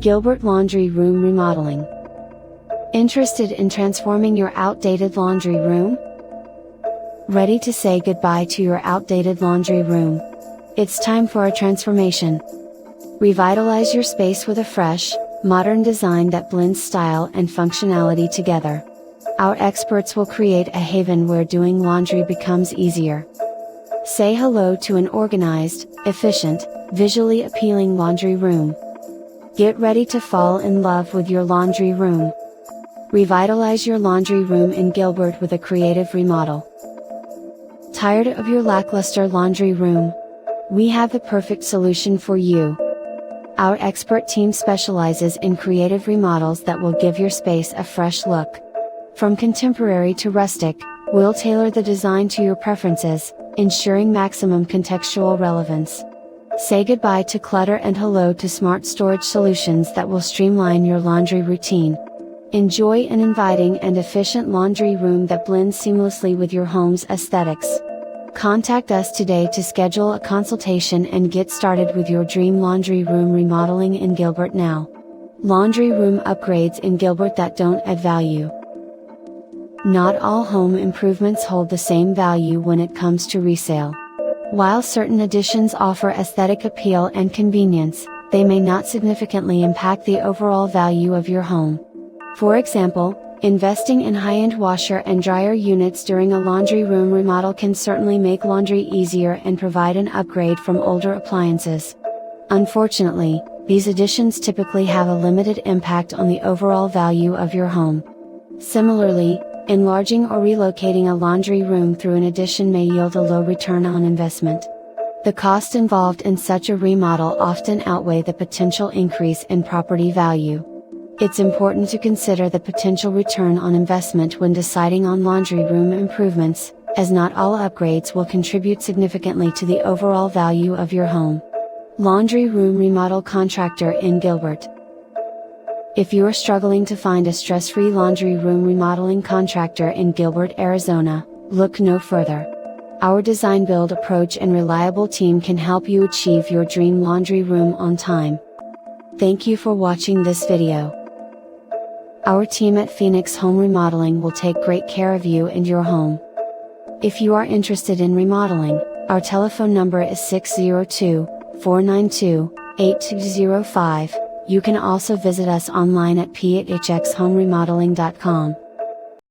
Gilbert Laundry Room Remodeling. Interested in transforming your outdated laundry room? Ready to say goodbye to your outdated laundry room? It's time for a transformation. Revitalize your space with a fresh, modern design that blends style and functionality together. Our experts will create a haven where doing laundry becomes easier. Say hello to an organized, efficient, visually appealing laundry room. Get ready to fall in love with your laundry room. Revitalize your laundry room in Gilbert with a creative remodel. Tired of your lackluster laundry room? We have the perfect solution for you. Our expert team specializes in creative remodels that will give your space a fresh look. From contemporary to rustic, we'll tailor the design to your preferences, ensuring maximum contextual relevance. Say goodbye to clutter and hello to smart storage solutions that will streamline your laundry routine. Enjoy an inviting and efficient laundry room that blends seamlessly with your home's aesthetics. Contact us today to schedule a consultation and get started with your dream laundry room remodeling in Gilbert now. Laundry room upgrades in Gilbert that don't add value. Not all home improvements hold the same value when it comes to resale. While certain additions offer aesthetic appeal and convenience, they may not significantly impact the overall value of your home. For example, investing in high-end washer and dryer units during a laundry room remodel can certainly make laundry easier and provide an upgrade from older appliances. Unfortunately, these additions typically have a limited impact on the overall value of your home. Similarly, enlarging or relocating a laundry room through an addition may yield a low return on investment. The cost involved in such a remodel often outweigh the potential increase in property value. It's important to consider the potential return on investment when deciding on laundry room improvements, as not all upgrades will contribute significantly to the overall value of your home. Laundry room remodel contractor in Gilbert. If you are struggling to find a stress-free laundry room remodeling contractor in Gilbert, Arizona, look no further. Our design-build approach and reliable team can help you achieve your dream laundry room on time. Thank you for watching this video. Our team at Phoenix Home Remodeling will take great care of you and your home. If you are interested in remodeling, our telephone number is 602-492-8205. You can also visit us online at phxhomeremodeling.com.